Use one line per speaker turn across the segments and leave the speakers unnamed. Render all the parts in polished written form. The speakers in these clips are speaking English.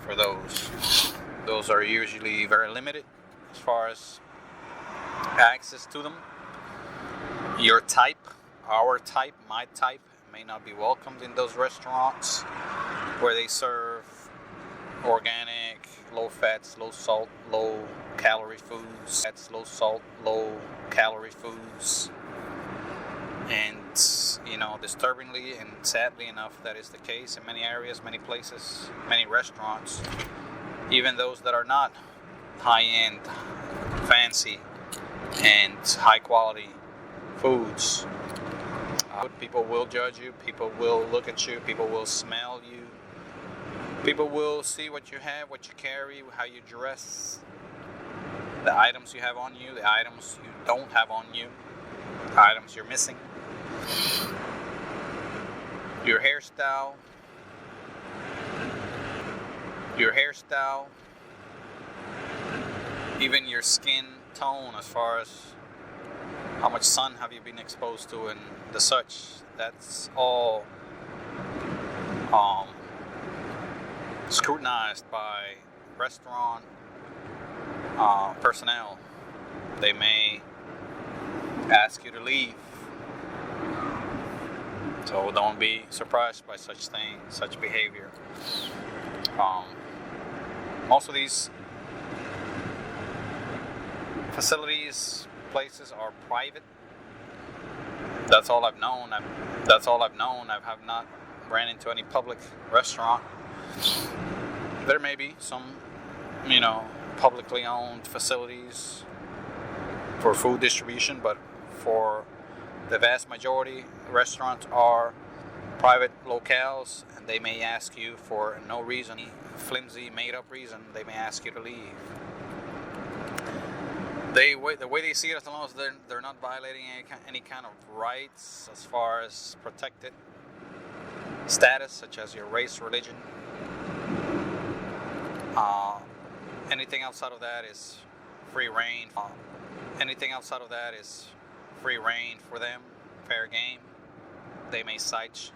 for those. Those are usually very limited as far as access to them. Your type, our type, my type may not be welcomed in those restaurants where they serve organic, low fats, low salt, low calorie foods. That's low salt, low calorie foods. And, disturbingly and sadly enough, that is the case in many areas, many places, many restaurants, even those that are not high-end, fancy, and high-quality foods. People will judge you, people will look at you, people will smell you, people will see what you have, what you carry, how you dress, the items you have on you, the items you don't have on you, the items you're missing, your hairstyle, even your skin tone, as far as how much sun have you been exposed to and the such. That's all scrutinized by restaurant personnel. They may ask you to leave, so don't be surprised by such behavior. Most of these facilities, places are private. That's all I've known. I have not ran into any public restaurant. There may be some, publicly owned facilities for food distribution, but for the vast majority, restaurants are private locales, and they may ask you for no reason, flimsy, made-up reason, they may ask you to leave. The way they see it, as long as they're not violating any kind of rights as far as protected status, such as your race, religion. Anything outside of that is free reign. Anything outside of that is free reign for them, fair game. They may cite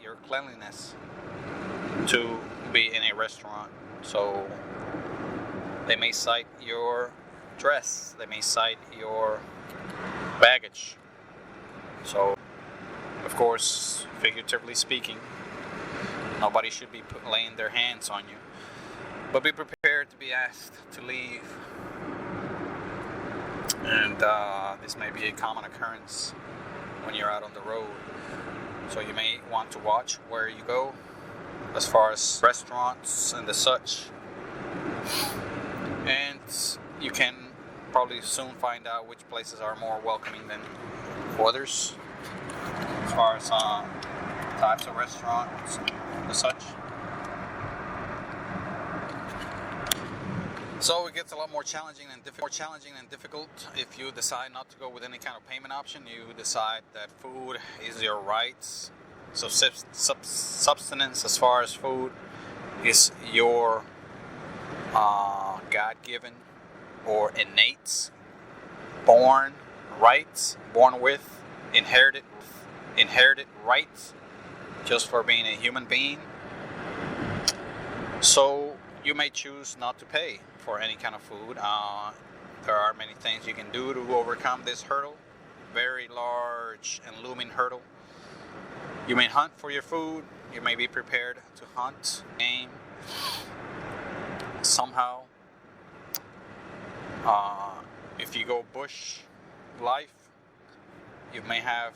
your cleanliness to be in a restaurant. So they may cite your dress, they may cite your baggage. So, of course, figuratively speaking, nobody should be laying their hands on you. But be prepared to be asked to leave. And this may be a common occurrence when you're out on the road. So you may want to watch where you go as far as restaurants and the such. And you can probably soon find out which places are more welcoming than others as far as types of restaurants and the such. So it gets a lot more challenging and difficult if you decide not to go with any kind of payment option. You decide that food is your rights. So subsistence, as far as food, is your God-given or innate, born rights, born with, inherited rights, just for being a human being. So you may choose not to pay for any kind of food. There are many things you can do to overcome this hurdle, very large and looming hurdle. You may hunt for your food. You may be prepared to hunt game somehow. If you go bush life, you may have,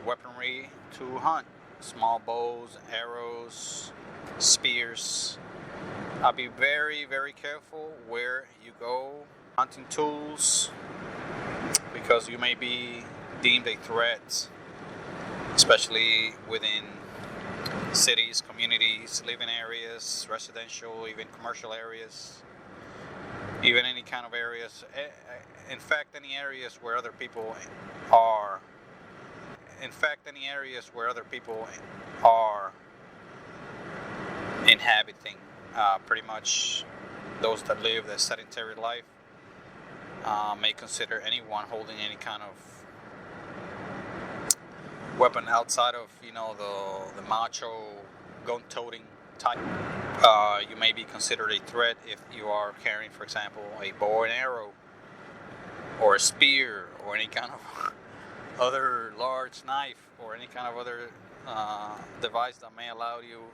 weaponry to hunt. Small bows, arrows, spears. Be very, very careful where you go. Hunting tools, because you may be deemed a threat, especially within cities, communities, living areas, residential, even commercial areas, even any kind of areas. In fact, any areas where other people are. Inhabiting. Pretty much those that live the sedentary life may consider anyone holding any kind of weapon outside of, the macho, gun-toting type. You may be considered a threat if you are carrying, for example, a bow and arrow, or a spear, or any kind of other large knife, or any kind of other device that may allow you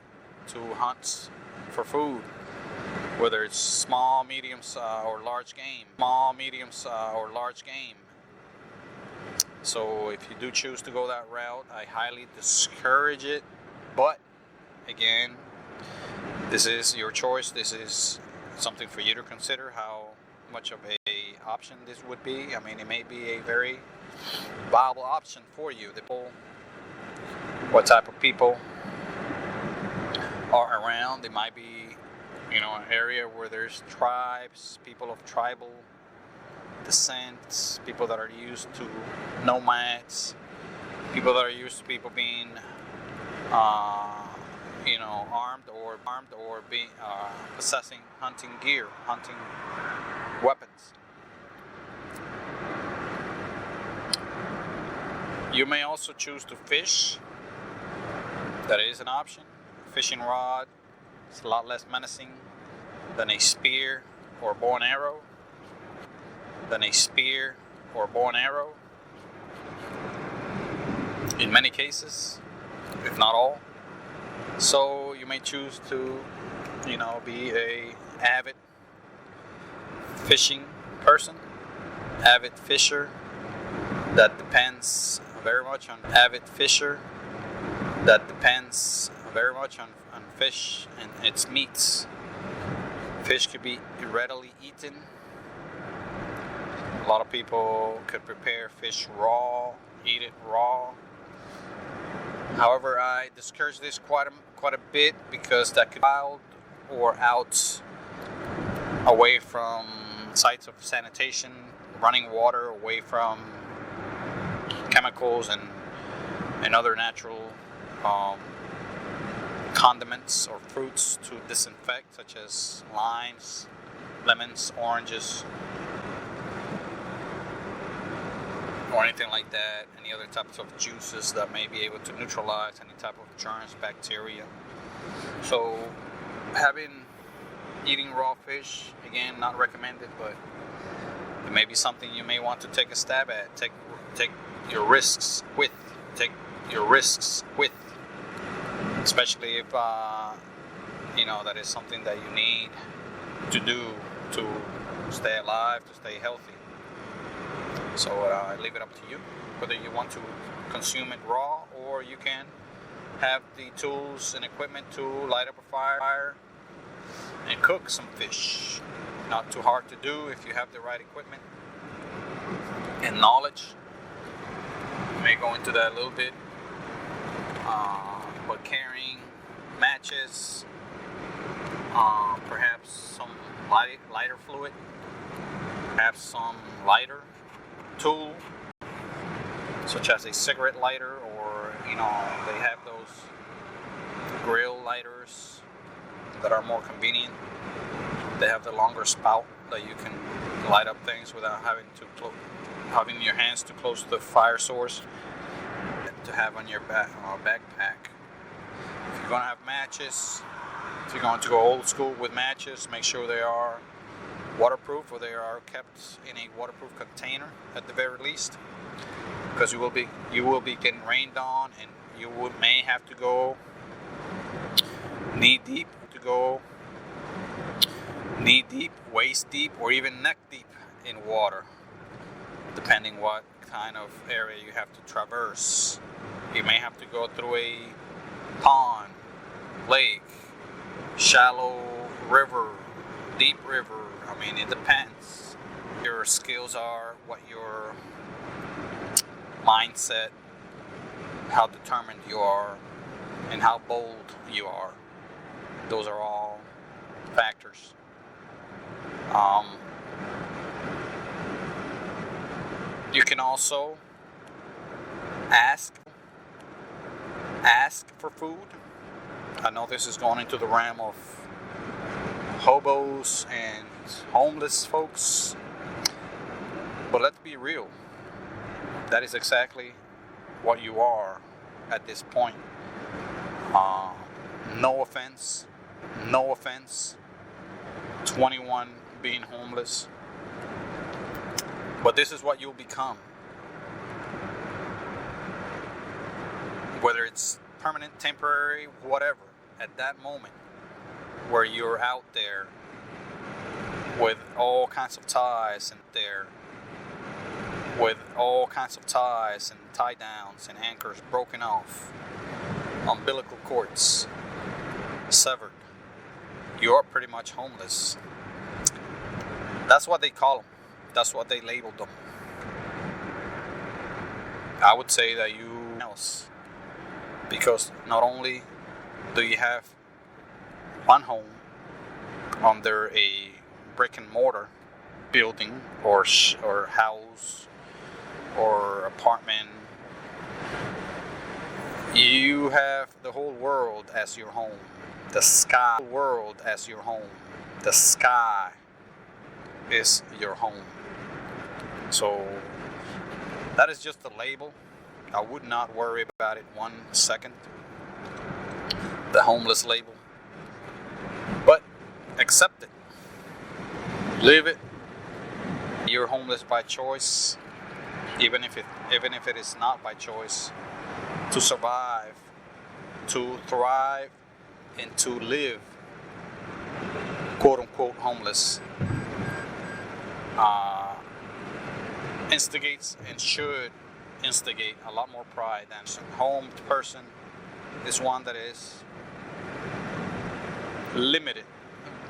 to hunt for food, whether it's small, medium, or large game. So if you do choose to go that route, I highly discourage it. But again, this is your choice. This is something for you to consider, how much of a option this would be. I mean, it may be a very viable option for you. What type of people are around. It might be, an area where there's tribes, people of tribal descent, people that are used to nomads, people that are used to people being armed or being possessing hunting gear, hunting weapons. You may also choose to fish. That is an option. Fishing rod is a lot less menacing than a spear or bow and arrow. In many cases, if not all. So you may choose to, be a avid fishing person, avid fisher. That depends very much on fish and its meats. Fish could be readily eaten. A lot of people could prepare fish raw, eat it raw. However, I discourage this quite a bit because that could be wild or out away from sites of sanitation, running water, away from chemicals and other natural condiments or fruits to disinfect, such as limes, lemons, oranges, or anything like that. Any other types of juices that may be able to neutralize any type of germs, bacteria. So eating raw fish, again, not recommended, but it may be something you may want to take a stab at. Take your risks with, especially if that is something that you need to do to stay alive, to stay healthy. So I leave it up to you whether you want to consume it raw, or you can have the tools and equipment to light up a fire and cook some fish. Not too hard to do if you have the right equipment and knowledge. I may go into that a little bit, but carrying matches, perhaps some lighter fluid, perhaps some lighter tool, such as a cigarette lighter, or they have those grill lighters that are more convenient. They have the longer spout that you can light up things without having your hands too close to the fire source, to have on your backpack. If you're going to have matches, if you're going to go old school with matches, make sure they are waterproof, or they are kept in a waterproof container at the very least, because you will be getting rained on, and you may have to go knee deep, waist deep, or even neck deep in water, depending what kind of area you have to traverse. You may have to go through a pond, lake, shallow river, deep river. I mean, it depends. Your skills are, what your mindset, how determined you are, and how bold you are. Those are all factors. You can also ask for food. I know this is going into the realm of hobos and homeless folks, but let's be real. That is exactly what you are at this point. No offense No offense, 21 being homeless. But this is what you'll become. Whether it's permanent, temporary, whatever, at that moment where you're out there with all kinds of ties and tie downs and anchors broken off, umbilical cords severed, you're pretty much homeless. That's what they call them. That's what they labeled them. I would say that you else, because not only do you have one home under a brick and mortar building or house or apartment, you have the whole world as your home. The sky world as your home. The sky is your home. So that is just a label. I would not worry about it 1 second. The homeless label. But accept it. Live it. You're homeless by choice, even if it is not by choice. To survive, to thrive, and to live, quote unquote, homeless, instigates and should instigate a lot more pride than a homed person is one that is limited,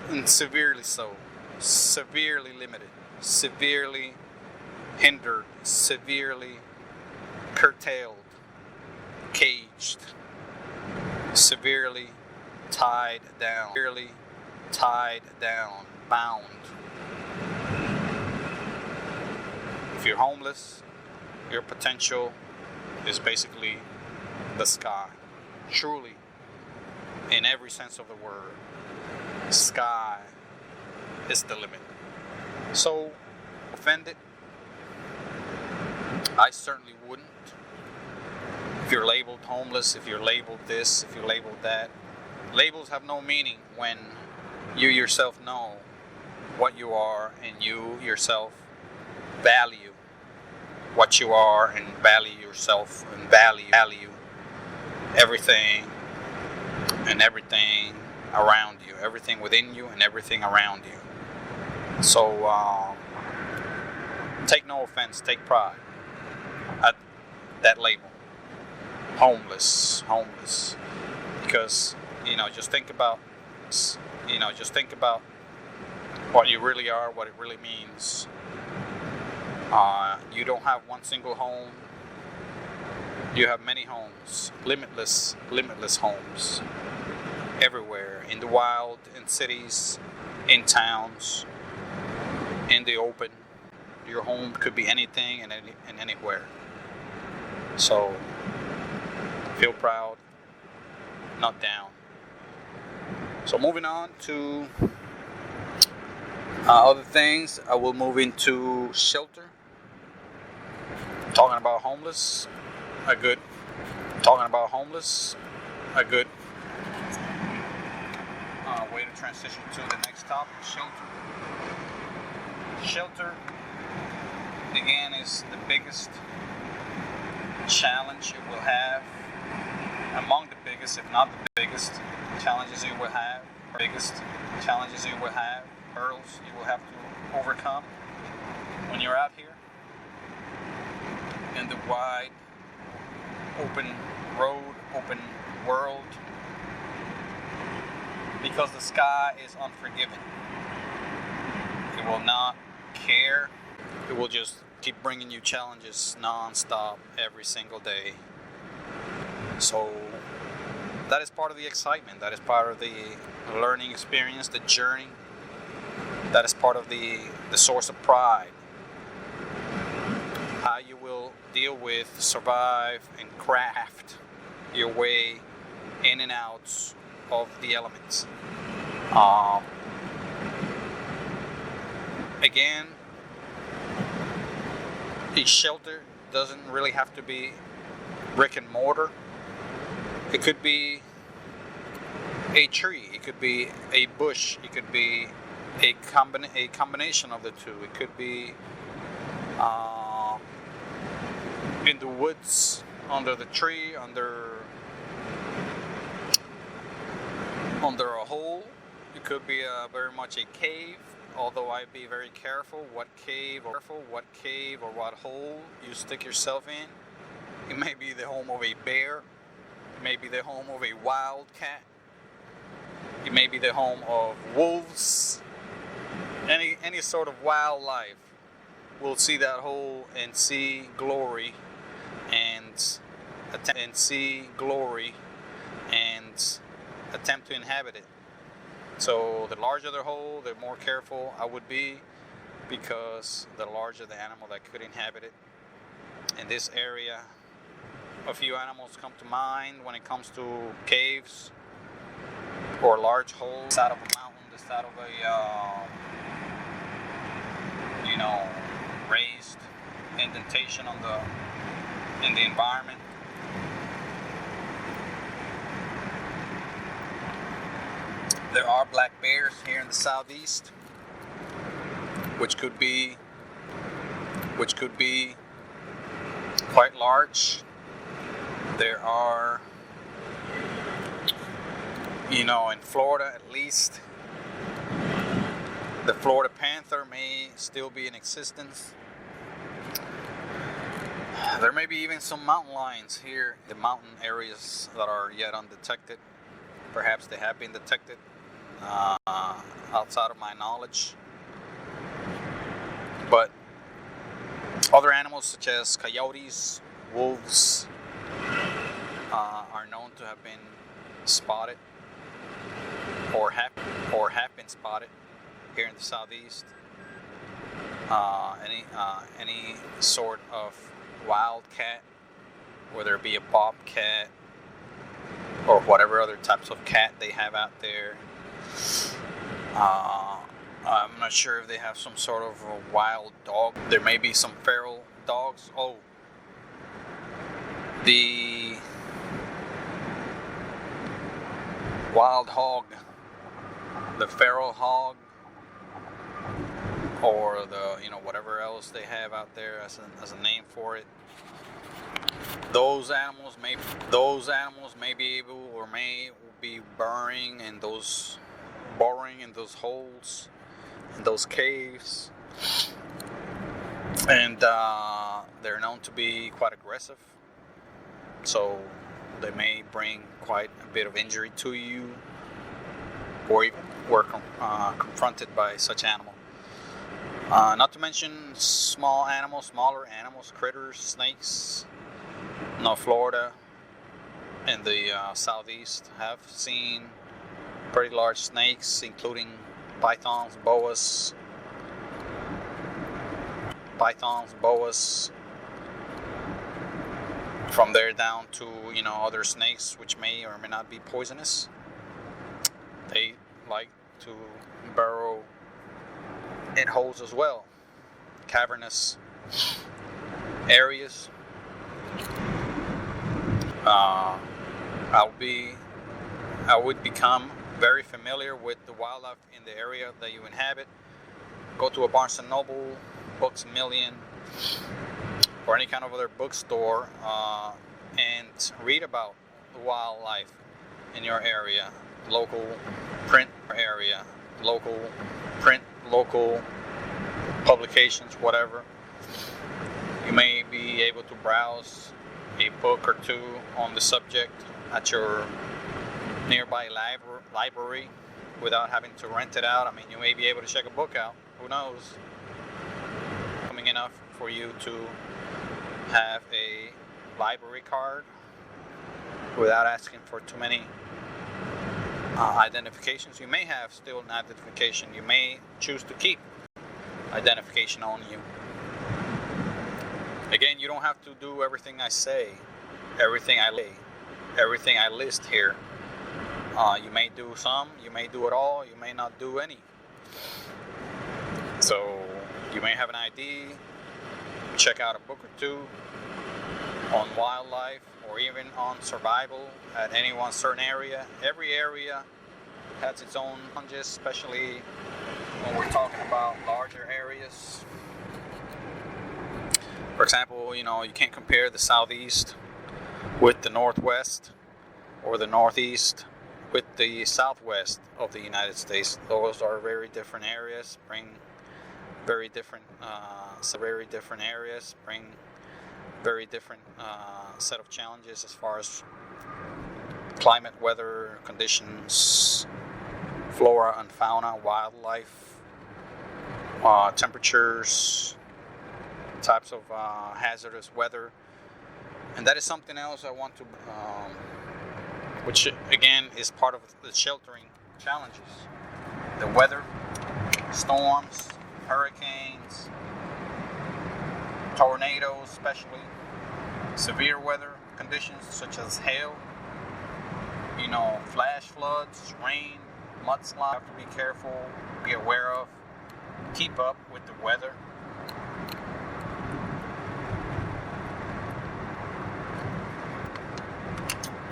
and severely so, severely limited, severely hindered, severely curtailed, caged, severely tied down, bound. If you're homeless, your potential is basically the sky. Truly, in every sense of the word, sky is the limit. So, offended? I certainly wouldn't. If you're labeled homeless, if you're labeled this, if you're labeled that, labels have no meaning when you yourself know what you are and you yourself value what you are and value yourself and value everything and everything around you, everything within you and everything around you. So take no offense, take pride at that label, homeless, because just think about what you really are, what it really means. You don't have one single home. You have many homes, limitless homes, everywhere, in the wild, in cities, in towns, in the open. Your home could be anything and anywhere. So feel proud, not down. So moving on to other things, I will move into shelter. Talking about homeless, a good. Way to transition to the next topic, shelter. Shelter, again, is the biggest challenge you will have, among the biggest, if not the biggest, challenges you will have, hurdles you will have to overcome when you're out here in the wide, open road, open world, because the sky is unforgiving. It will not care. It will just keep bringing you challenges non-stop every single day. So that is part of the excitement. That is part of the learning experience, the journey. That is part of the source of pride. How you will deal with, survive, and craft your way in and out of the elements. Again, a shelter doesn't really have to be brick and mortar. It could be a tree, it could be a bush, it could be a combination of the two. It could be in the woods, under the tree, under a hole. It could be very much a cave, although I'd be very careful what cave or what hole you stick yourself in. It may be the home of a bear, it may be the home of a wildcat, it may be the home of wolves. Any sort of wildlife will see that hole and see glory and attempt to inhabit it. So the larger the hole, the more careful I would be, because the larger the animal that could inhabit it. In this area, a few animals come to mind when it comes to caves or large holes. The side of a mountain, the side of a raised indentation in the environment. There are black bears here in the southeast, which could be quite large. There are, in Florida at least, the Florida panther may still be in existence. There may be even some mountain lions here, the mountain areas that are yet undetected. Perhaps they have been detected outside of my knowledge. But other animals such as coyotes, wolves, are known to have been spotted or have been spotted here in the southeast. Any sort of wildcat, whether it be a bobcat or whatever other types of cat they have out there. I'm not sure if they have some sort of a wild dog. There may be some feral dogs. Oh, the wild hog, the feral hog, or the whatever else they have out there as a name for it. Those animals may be able or may be burrowing in those holes, in those caves, and they're known to be quite aggressive. So they may bring quite a bit of injury to you, or even were confronted by such animal. Not to mention smaller animals, critters, snakes. Florida and the southeast have seen pretty large snakes, including pythons, boas, from there down to other snakes which may or may not be poisonous. They like to burrow in holes as well, cavernous areas. I would become very familiar with the wildlife in the area that you inhabit. Go to a Barnes & Noble, Books A Million, or any kind of other bookstore and read about the wildlife in your area, local print publications, whatever. You may be able to browse a book or two on the subject at your nearby library without having to rent it out. I mean, you may be able to check a book out. Who knows? Coming enough for you to have a library card without asking for too many identifications. You may have still an identification. You may choose to keep identification on you. Again, you don't have to do everything I say, everything I list here. You may do some, you may do it all, you may not do any. So you may have an idea, check out a book or two on wildlife or even on survival at any one certain area. Every area has its own challenges, especially when we're talking about larger areas. For example, you can't compare the southeast with the northwest, or the northeast with the southwest of the United States. Those are very different areas, bring very different set of challenges as far as climate, weather conditions, flora and fauna, wildlife, temperatures, types of hazardous weather. And that is something else I want to, which again is part of the sheltering challenges. The weather, storms, hurricanes, tornadoes especially, severe weather conditions such as hail, flash floods, rain, mudslides. You have to be careful, be aware of, keep up with the weather.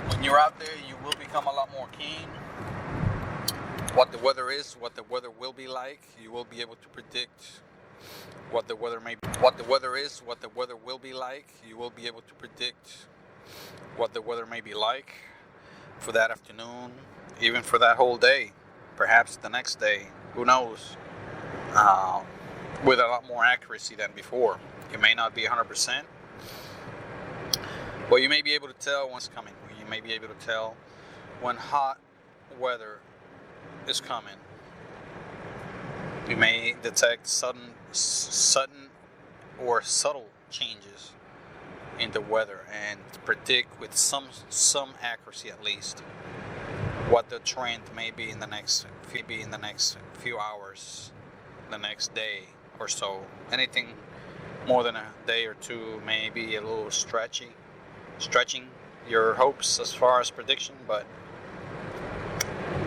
When you're out there, you will become a lot more keen what the weather is, what the weather will be like. You will be able to predict what the weather may be. What the weather is, what the weather will be like. You will be able to predict what the weather may be like for that afternoon, even for that whole day, perhaps the next day, who knows, with a lot more accuracy than before. You may not be 100%, but you may be able to tell what's coming. You may be able to tell when hot weather is coming. You may detect sudden or subtle changes in the weather and predict with some accuracy at least what the trend may be in the next few hours, the next day or so. Anything more than a day or two may be a little stretching your hopes as far as prediction, but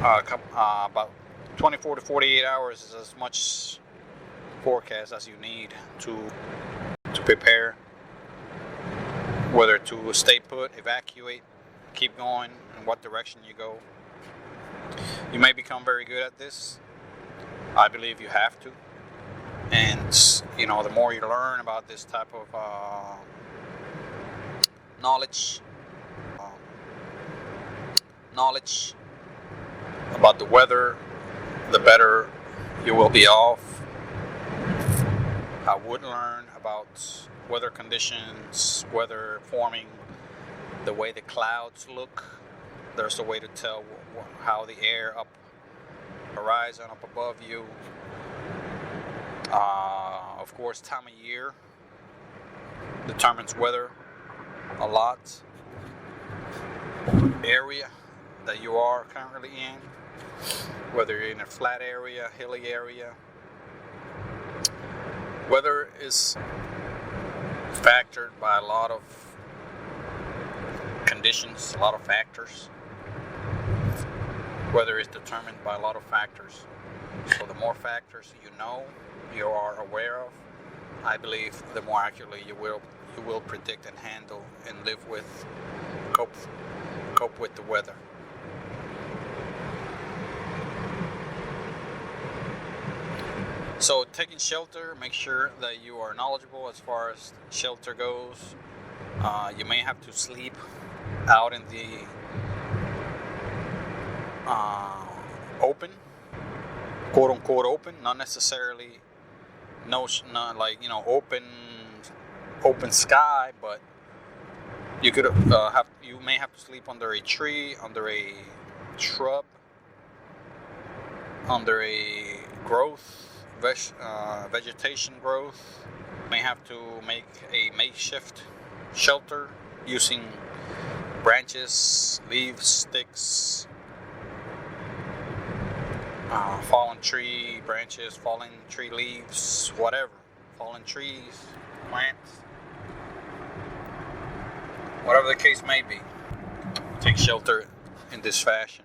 about 24 to 48 hours is as much forecast as you need to prepare, whether to stay put, evacuate, keep going, in what direction you go. You may become very good at this. I believe you have to. And, the more you learn about this type of knowledge about the weather, the better you will be off. I would learn about weather conditions, weather forming, the way the clouds look. There's a way to tell how the air up horizon up above you. Of course, time of year determines weather a lot. Area that you are currently in, whether you're in a flat area, hilly area. Weather is factored by a lot of conditions, a lot of factors. Weather is determined by a lot of factors. So the more factors you are aware of, I believe the more accurately you will predict and handle and live with, cope with the weather. So taking shelter, make sure that you are knowledgeable as far as shelter goes. You may have to sleep out in the open, quote unquote open, not necessarily open sky, but you could you may have to sleep under a tree, under a shrub, under a vegetation growth. You may have to make a makeshift shelter using branches, leaves, sticks, fallen tree branches, fallen tree leaves, whatever, fallen trees, plants, whatever the case may be. Take shelter in this fashion.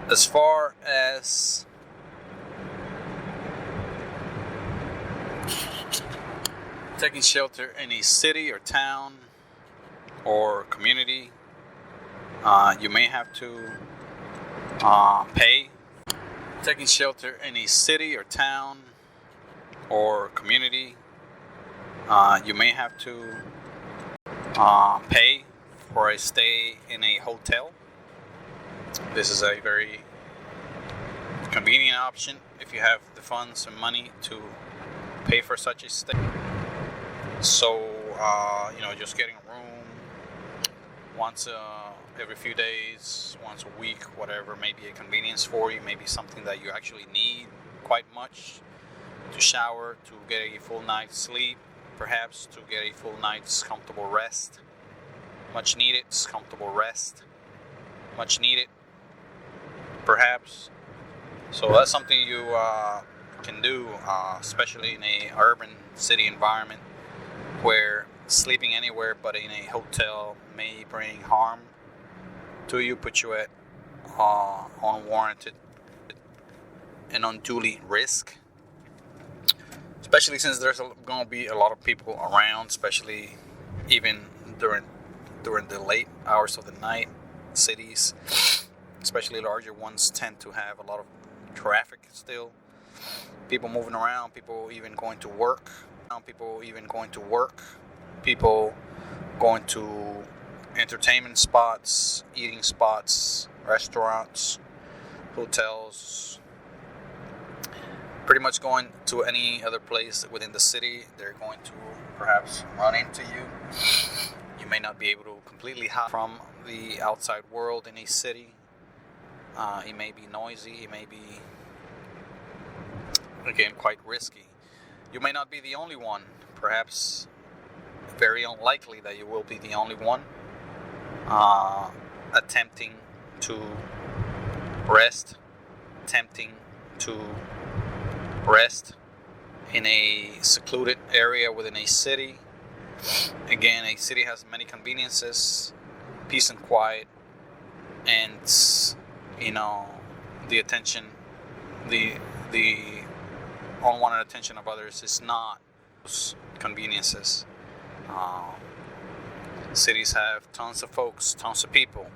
As far as taking shelter in a city or town or community, you may have to pay. Taking shelter in a city or town or community, you may have to pay for a stay in a hotel. This is a very convenient option if you have the funds and money to pay for such a stay. So, just getting a room once every few days, once a week, whatever, may be a convenience for you, maybe something that you actually need quite much, to shower, to get a full night's sleep, perhaps to get a full night's comfortable rest. Much needed comfortable rest. Much needed, perhaps. So that's something you can do, especially in a urban city environment where sleeping anywhere but in a hotel may bring harm to you, put you at unwarranted and unduly risk. Especially since there's going to be a lot of people around, especially even during the late hours of the night. Cities, especially larger ones, tend to have a lot of traffic still. People moving around, people even going to work. People going to entertainment spots, eating spots, restaurants, hotels. Pretty much going to any other place within the city, they're going to perhaps run into you. You may not be able to completely hide from the outside world in a city. It may be noisy, it may be, again, quite risky. You may not be the only one, perhaps very unlikely that you will be the only one attempting to rest in a secluded area within a city. Again, a city has many conveniences, peace and quiet, and the attention, the unwanted attention of others is not those conveniences. Cities have tons of folks, tons of people.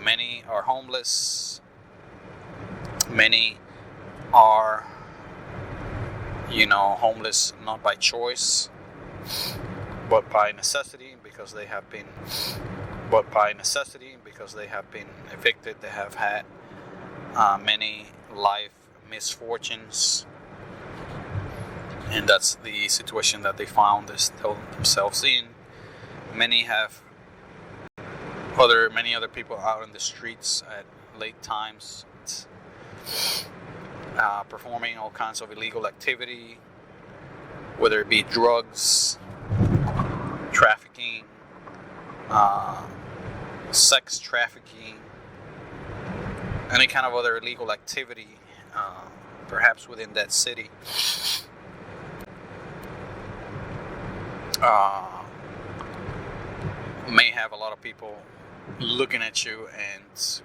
Many are homeless. Many are, homeless not by choice, but by necessity, because they have been evicted. They have had many life misfortunes, and that's the situation that they found themselves in. Many have many other people out in the streets at late times, performing all kinds of illegal activity, whether it be drugs, trafficking, sex trafficking, any kind of other illegal activity, perhaps within that city. May have a lot of people looking at you and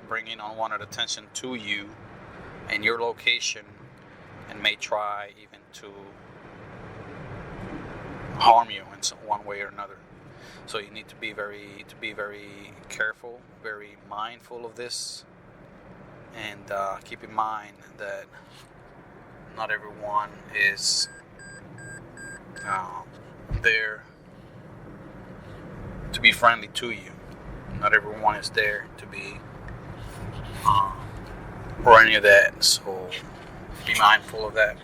bringing unwanted attention to you and your location, and may try even to harm you in one way or another. So you need to be very careful, very mindful of this, and keep in mind that not everyone is there to be friendly to you. Not everyone is there to be or any of that. So be mindful of that.